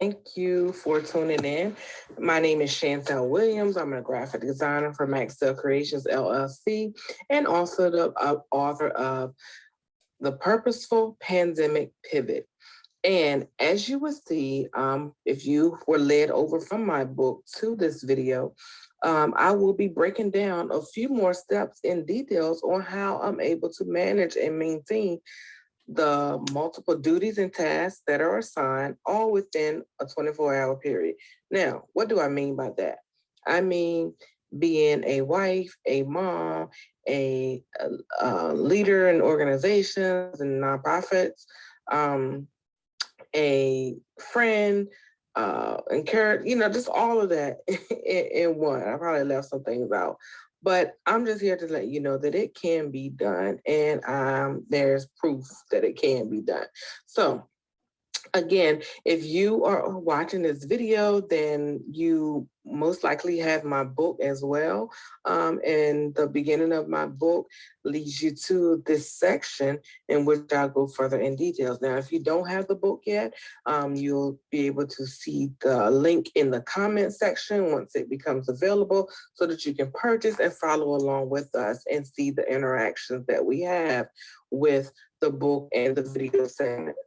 Thank you for tuning in. My name is Chantel Williams. I'm a graphic designer for Maxwell Creations LLC and also the author of The Purposeful Pandemic Pivot. And as you will see, if you were led over from my book to this video, I will be breaking down a few more steps and details on how I'm able to manage and maintain the multiple duties and tasks that are assigned all within a 24-hour period. Now, what do I mean by that? I mean, being a wife, a mom, a leader in organizations and nonprofits, a friend, encourage, just all of that in one. I probably left some things out, but I'm just here to let you know that it can be done, and there's proof that it can be done. So again, if you are watching this video, then you most likely have my book as well. And the beginning of my book leads you to this section in which I'll go further in details. Now, if you don't have the book yet, you'll be able to see the link in the comment section once it becomes available so that you can purchase and follow along with us and see the interactions that we have with the book and the video segments.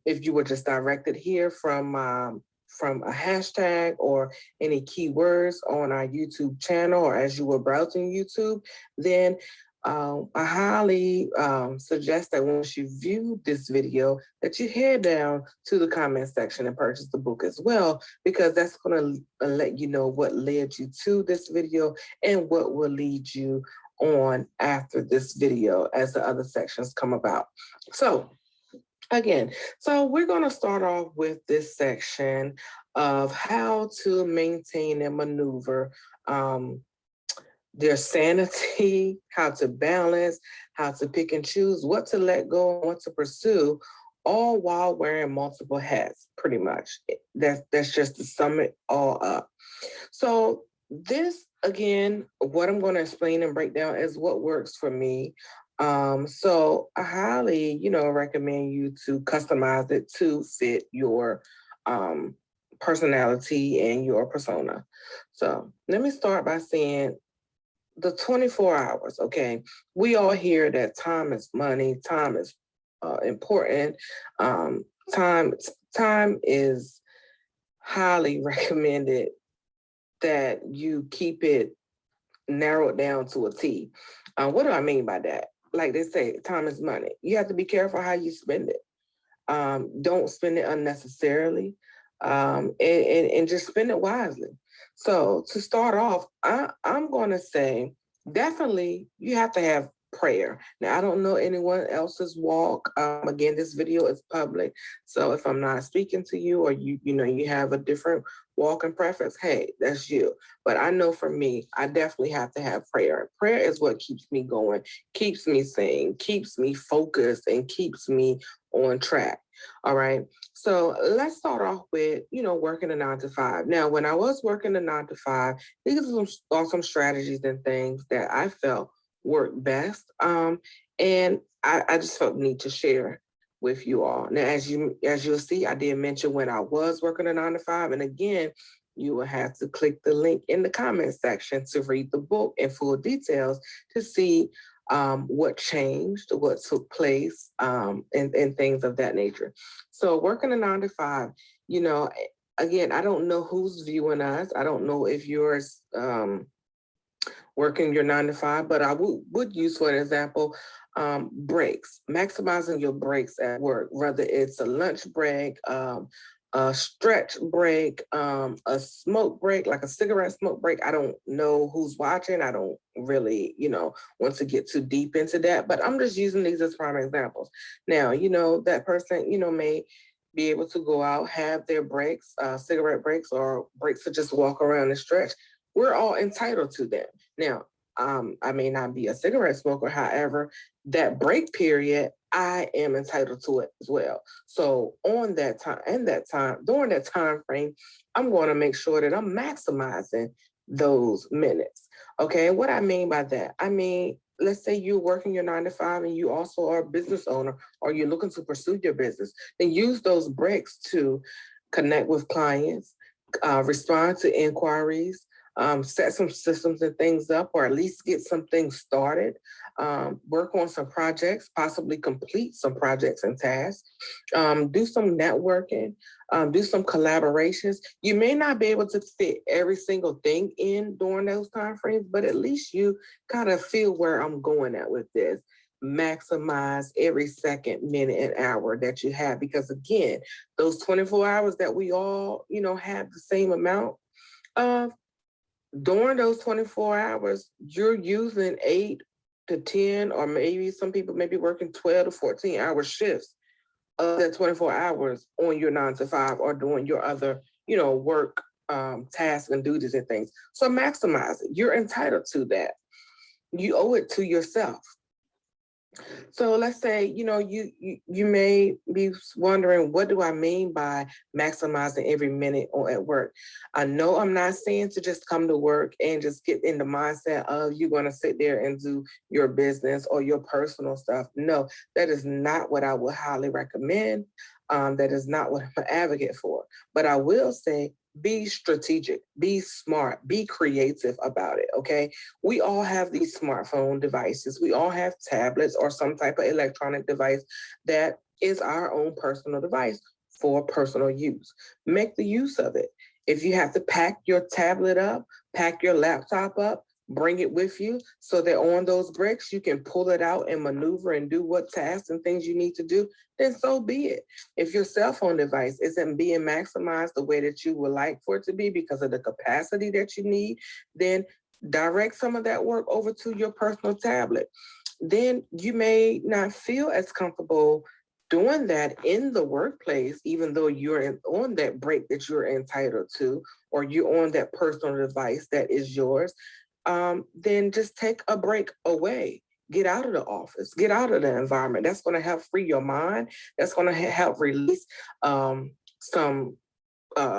If you were just directed here from a hashtag or any keywords on our YouTube channel, or as you were browsing YouTube, then I highly suggest that once you view this video, that you head down to the comment section and purchase the book as well, because that's going to let you know what led you to this video and what will lead you on after this video as the other sections come about. So we're going to start off with this section of how to maintain and maneuver their sanity, how to balance, how to pick and choose, what to let go and what to pursue, all while wearing multiple hats, pretty much. That's just to sum it all up. So this, again, what I'm going to explain and break down is what works for me. So I highly, recommend you to customize it to fit your personality and your persona. So let me start by saying the 24 hours, okay? We all hear that time is money, time is important. Time is highly recommended that you keep it narrowed down to a T. What do I mean by that? Like they say, time is money. You have to be careful how you spend it. Don't spend it unnecessarily, and just spend it wisely. So to start off, I'm going to say definitely you have to have prayer. Now, I don't know anyone else's walk. Again, this video is public. So if I'm not speaking to you, or you have a different walk and preference, hey, that's you. But I know for me, I definitely have to have prayer. Prayer is what keeps me going, keeps me sane, keeps me focused, and keeps me on track. All right. So let's start off with, working a 9 to 5. Now, when I was working a 9 to 5, these are some strategies and things that I felt worked best. And I just felt the need to share with you all. Now, as you'll see, I did mention when I was working a 9 to 5. And again, you will have to click the link in the comment section to read the book in full details to see what changed, what took place, and things of that nature. So working a 9 to 5, again, I don't know who's viewing us. I don't know if yours working your 9 to 5, but I would use, for an example, breaks, maximizing your breaks at work, whether it's a lunch break, a stretch break, a smoke break, like a cigarette smoke break. I don't know who's watching. I don't really, want to get too deep into that, but I'm just using these as prime examples. Now, that person, may be able to go out, have their breaks, cigarette breaks, or breaks to just walk around and stretch. We're all entitled to them. Now, I may not be a cigarette smoker. However, that break period, I am entitled to it as well. So during that time frame, I'm going to make sure that I'm maximizing those minutes. Okay. What I mean by that, let's say you're working your 9 to 5 and you also are a business owner, or you're looking to pursue your business, then use those breaks to connect with clients, respond to inquiries, set some systems and things up, or at least get some things started, work on some projects, possibly complete some projects and tasks, do some networking, do some collaborations. You may not be able to fit every single thing in during those time frames, but at least you kind of feel where I'm going at with this. Maximize every second, minute, and hour that you have, because again, those 24 hours that we all, have the same amount of, during those 24 hours, you're using 8 to 10, or maybe some people may be working 12 to 14-hour shifts of that 24 hours on your 9 to 5 or doing your other, work tasks and duties and things. So maximize it. You're entitled to that. You owe it to yourself. So let's say, you may be wondering, what do I mean by maximizing every minute at work? I know I'm not saying to just come to work and just get in the mindset of you're going to sit there and do your business or your personal stuff. No, that is not what I would highly recommend. That is not what I'm an advocate for. But I will say, be strategic, be smart, be creative about it, okay? We all have these smartphone devices. We all have tablets or some type of electronic device that is our own personal device for personal use. Make the use of it. If you have to pack your tablet up, pack your laptop up, bring it with you so that on those bricks, you can pull it out and maneuver and do what tasks and things you need to do, then so be it. If your cell phone device isn't being maximized the way that you would like for it to be because of the capacity that you need, then direct some of that work over to your personal tablet. Then you may not feel as comfortable doing that in the workplace, even though you're on that break that you're entitled to, or you're on that personal device that is yours. Then just take a break away. Get out of the office, get out of the environment. That's going to help free your mind. That's going to help release some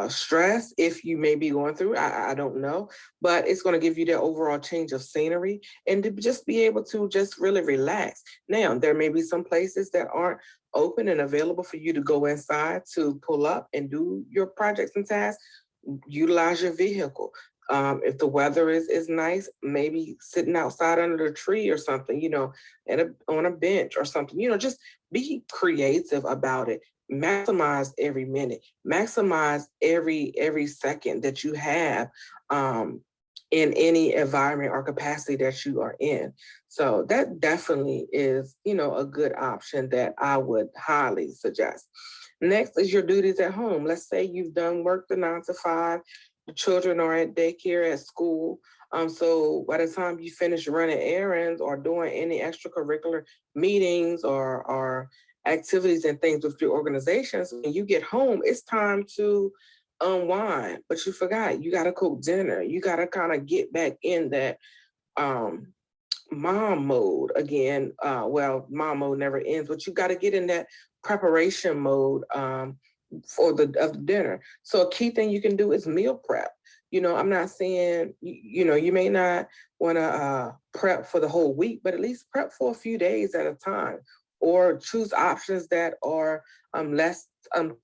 stress if you may be going through. I don't know, but it's going to give you that overall change of scenery and to just be able to just really relax. Now, there may be some places that aren't open and available for you to go inside to pull up and do your projects and tasks. Utilize your vehicle. If the weather is nice, maybe sitting outside under the tree or something, on a bench or something, just be creative about it. Maximize every minute, maximize every second that you have in any environment or capacity that you are in. So that definitely is, a good option that I would highly suggest. Next is your duties at home. Let's say you've done work the 9 to 5, the children are at daycare, at school. So by the time you finish running errands or doing any extracurricular meetings or activities and things with your organizations, when you get home, it's time to unwind. But you forgot, you got to cook dinner. You got to kind of get back in that mom mode again. Mom mode never ends, but you got to get in that preparation mode of the dinner. So a key thing you can do is meal prep. I'm not saying, you may not want to prep for the whole week, but at least prep for a few days at a time, or choose options that are less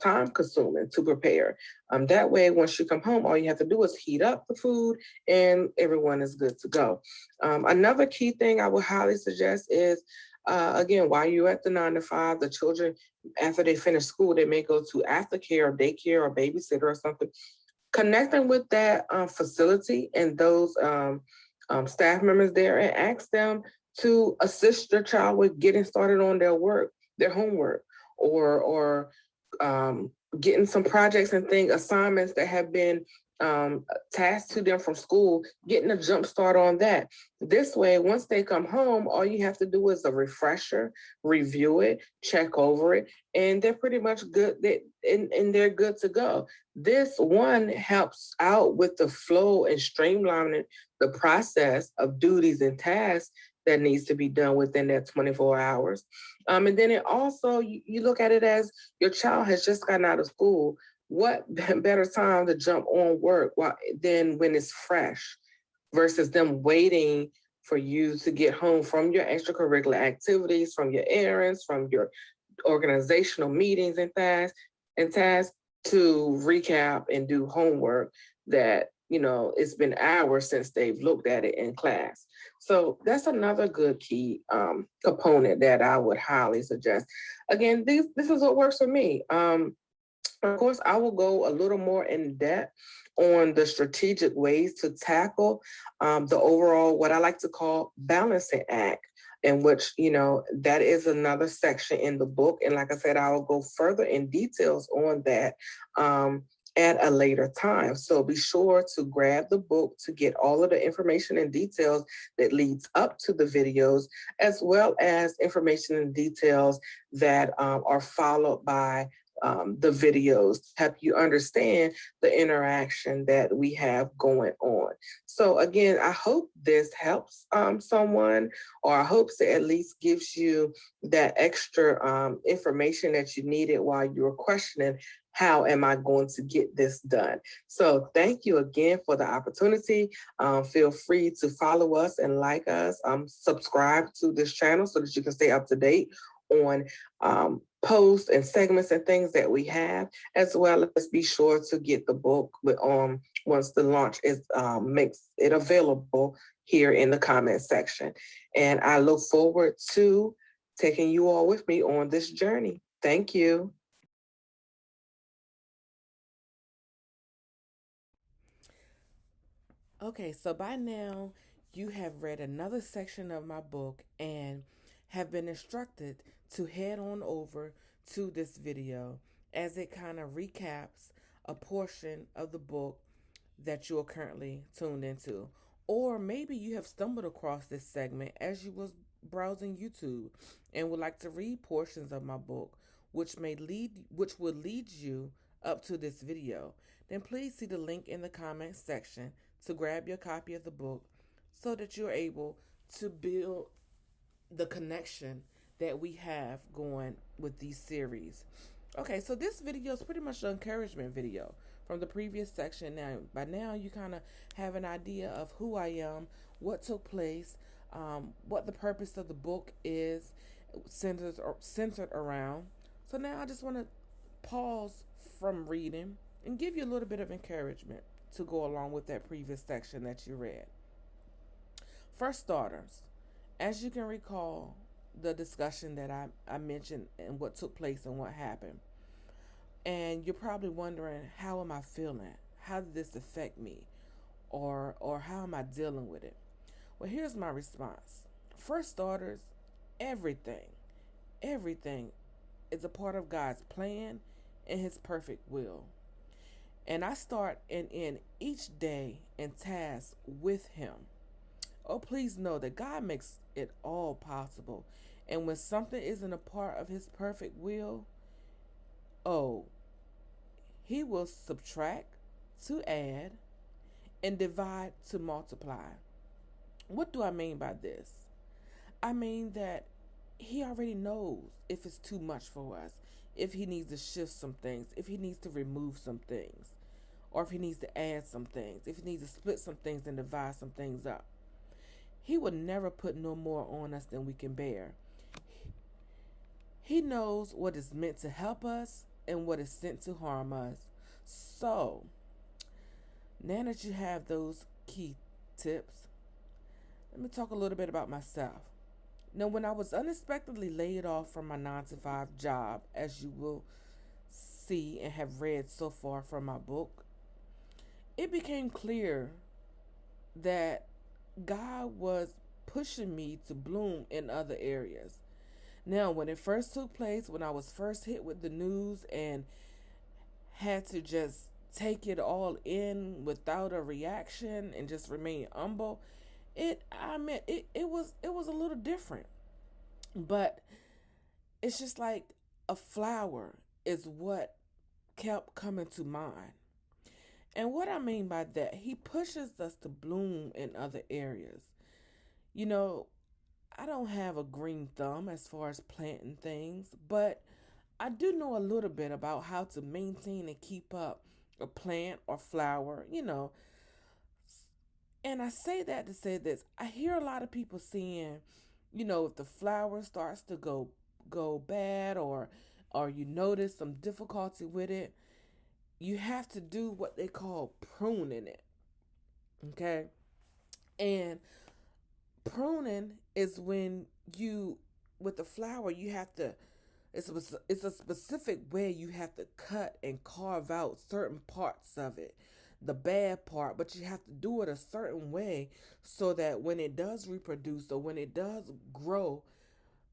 time consuming to prepare. That way, once you come home, all you have to do is heat up the food and everyone is good to go. Another key thing I would highly suggest is, again, while you're at the 9 to 5, the children, after they finish school, they may go to aftercare or daycare or babysitter or something. Connecting with that facility and those staff members there, and ask them to assist your child with getting started on their work, their homework, or getting some projects and assignments that have been tasked to them from school, getting a jump start on that. This way, once they come home, all you have to do is a refresher, review it, check over it, and they're pretty much good, and they're good to go. This one helps out with the flow and streamlining the process of duties and tasks that needs to be done within that 24 hours. And then it also, you look at it as your child has just gotten out of school. What better time to jump on work than when it's fresh, versus them waiting for you to get home from your extracurricular activities, from your errands, from your organizational meetings and tasks. to recap and do homework that, it's been hours since they've looked at it in class. So that's another good key component that I would highly suggest. Again, this is what works for me. Of course, I will go a little more in depth on the strategic ways to tackle the overall, what I like to call balancing act, in which, that is another section in the book. And like I said, I will go further in details on that at a later time. So be sure to grab the book to get all of the information and details that leads up to the videos, as well as information and details that are followed by the videos to help you understand the interaction that we have going on. So again, I hope this helps someone, or I hope it at least gives you that extra information that you needed while you were questioning, how am I going to get this done? So thank you again for the opportunity. Feel free to follow us and like us. Subscribe to this channel so that you can stay up to date on posts and segments and things that we have, as well as be sure to get the book once the launch is makes it available here in the comment section. And I look forward to taking you all with me on this journey. Thank you. Okay, so by now you have read another section of my book and have been instructed to head on over to this video as it kind of recaps a portion of the book that you are currently tuned into. Or maybe you have stumbled across this segment as you was browsing YouTube and would like to read portions of my book which will lead you up to this video. Then please see the link in the comments section to grab your copy of the book so that you're able to build the connection that we have going with these series. Okay, so this video is pretty much an encouragement video from the previous section. Now, by now, you kind of have an idea of who I am, what took place, what the purpose of the book is centered around. So now I just want to pause from reading and give you a little bit of encouragement to go along with that previous section that you read. For starters, as you can recall, the discussion that I mentioned and what took place and what happened. And you're probably wondering, how am I feeling? How did this affect me? Or how am I dealing with it? Well, here's my response. For starters, everything, everything is a part of God's plan and his perfect will. And I start and end each day and task with him. Oh, please know that God makes it all possible. And when something isn't a part of his perfect will, oh, he will subtract to add and divide to multiply. What do I mean by this? I mean that he already knows if it's too much for us, if he needs to shift some things, if he needs to remove some things, or if he needs to add some things, if he needs to split some things and divide some things up. He will never put no more on us than we can bear. He knows what is meant to help us and what is sent to harm us. So, now that you have those key tips, let me talk a little bit about myself. Now, when I was unexpectedly laid off from my 9 to 5 job, as you will see and have read so far from my book, it became clear that God was pushing me to bloom in other areas. Now, when it first took place, when I was first hit with the news and had to just take it all in without a reaction and just remain humble, it was a little different. But it's just like a flower is what kept coming to mind. And what I mean by that, he pushes us to bloom in other areas. You know, I don't have a green thumb as far as planting things, but I do know a little bit about how to maintain and keep up a plant or flower. And I say that to say this. I hear a lot of people saying, if the flower starts to go bad or you notice some difficulty with it, you have to do what they call pruning it. Okay. And pruning is when you, with the flower, you have to, it's a specific way you have to cut and carve out certain parts of it, the bad part, but you have to do it a certain way so that when it does reproduce or when it does grow,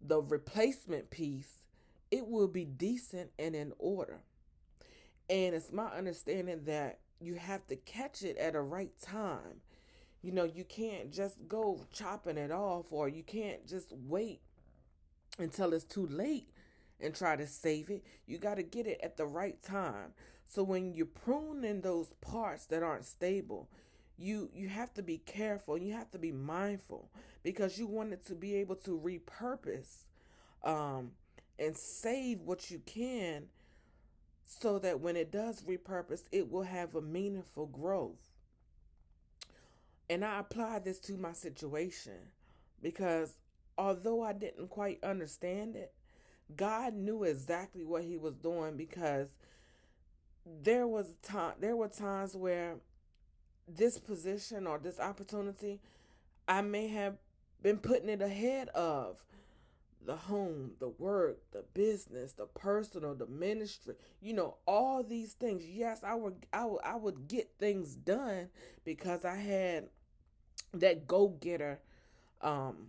the replacement piece, it will be decent and in order. And it's my understanding that you have to catch it at a right time. You know, you can't just go chopping it off, or you can't just wait until it's too late and try to save it. You got to get it at the right time. So when you're pruning those parts that aren't stable, you have to be careful. You have to be mindful because you want it to be able to repurpose, um, and save what you can so that when it does repurpose, it will have a meaningful growth. And I apply this to my situation because although I didn't quite understand it, God knew exactly what he was doing because there were times where this position or this opportunity, I may have been putting it ahead of the home, the work, the business, the personal, the ministry, all these things. Yes, I would get things done because I had that go-getter um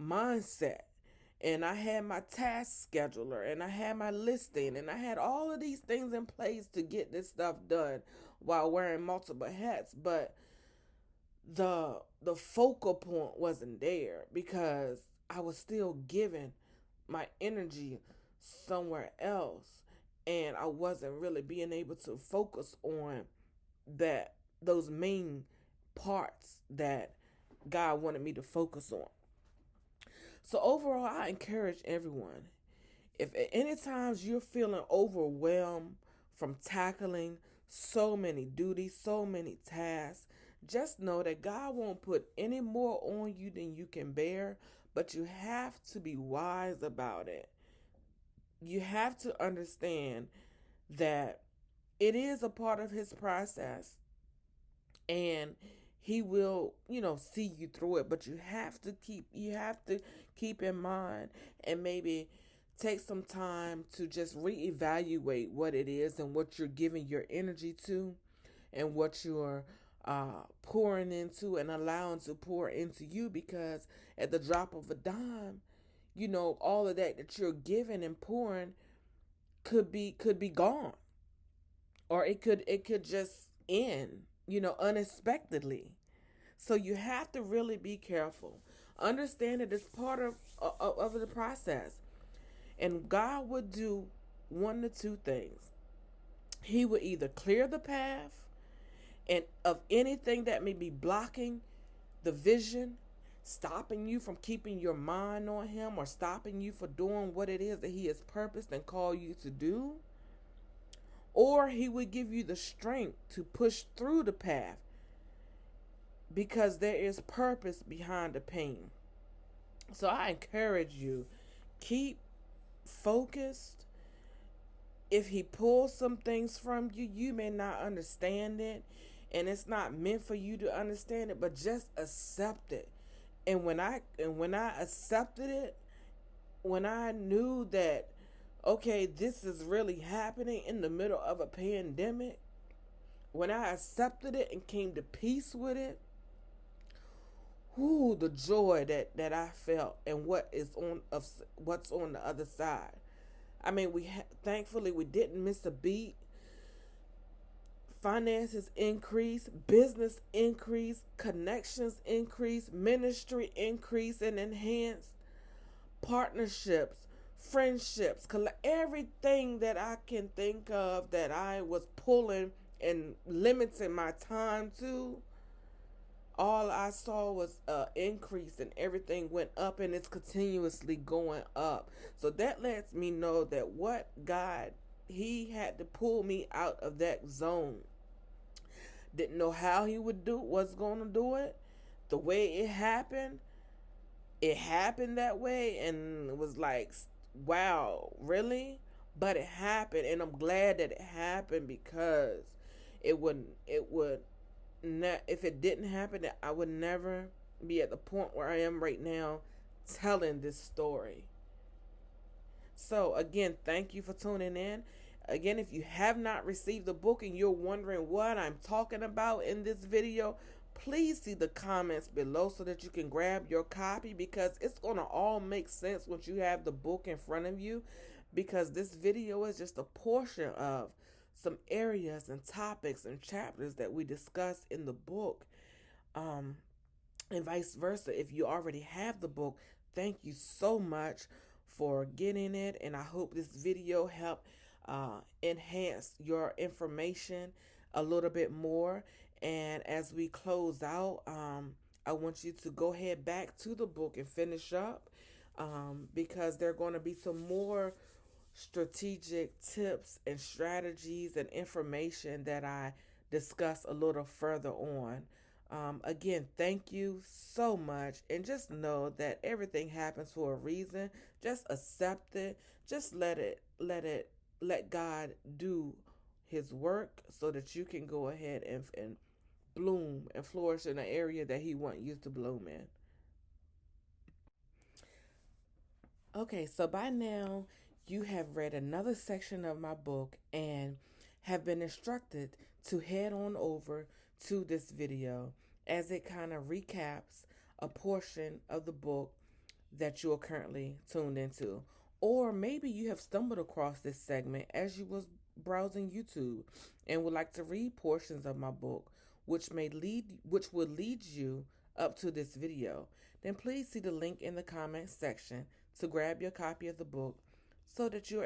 mindset, and I had my task scheduler, and I had my listing, and I had all of these things in place to get this stuff done while wearing multiple hats. But the focal point wasn't there because I was still giving my energy somewhere else, and I wasn't really being able to focus on those main parts that God wanted me to focus on. So overall, I encourage everyone, if at any times you're feeling overwhelmed from tackling so many duties, so many tasks, just know that God won't put any more on you than you can bear, but you have to be wise about it. You have to understand that it is a part of his process, and he will, see you through it, but you have to keep in mind and maybe take some time to just reevaluate what it is and what you're giving your energy to and what you're pouring into and allowing to pour into you, because at the drop of a dime, all of that you're giving and pouring could be gone, or it could just end, unexpectedly. So you have to really be careful. Understand that it's part of the process. And God would do one of two things. He would either clear the path and of anything that may be blocking the vision, stopping you from keeping your mind on him, or stopping you from doing what it is that he has purposed and called you to do. Or he would give you the strength to push through the path because there is purpose behind the pain. So I encourage you, keep focused. If he pulls some things from you, you may not understand it, and it's not meant for you to understand it, but just accept it. And when I accepted it, when I knew that, okay, this is really happening in the middle of a pandemic, when I accepted it and came to peace with it, the joy that I felt and what's on the other side. I mean, thankfully we didn't miss a beat. Finances increase, business increase, connections increase, ministry increase and enhance, partnerships, friendships, everything that I can think of that I was pulling and limiting my time to. All I saw was an increase, and everything went up, and it's continuously going up. So that lets me know that what God, he had to pull me out of that zone. Didn't know how he was going to do it. The way it happened that way, and it was like, wow, really? But it happened, and I'm glad that it happened, because it would not, if it didn't happen, I would never be at the point where I am right now telling this story. So again, thank you for tuning in. Again, if you have not received the book and you're wondering what I'm talking about in this video, please see the comments below so that you can grab your copy, because it's going to all make sense once you have the book in front of you, because this video is just a portion of some areas and topics and chapters that we discuss in the book. Um, and vice versa. If you already have the book, thank you so much for getting it, and I hope this video helped enhance your information a little bit more. And as we close out, I want you to go ahead back to the book and finish up, because there are going to be some more strategic tips and strategies and information that I discuss a little further on. Again, thank you so much, and just know that everything happens for a reason. Just accept it. Just let God do His work so that you can go ahead and bloom and flourish in the area that He wants you to bloom in. Okay, so by now you have read another section of my book and have been instructed to head on over to this video, as it kind of recaps a portion of the book that you are currently tuned into. Or maybe you have stumbled across this segment as you was browsing YouTube and would like to read portions of my book, which would lead you up to this video. Then please see the link in the comments section to grab your copy of the book so that you're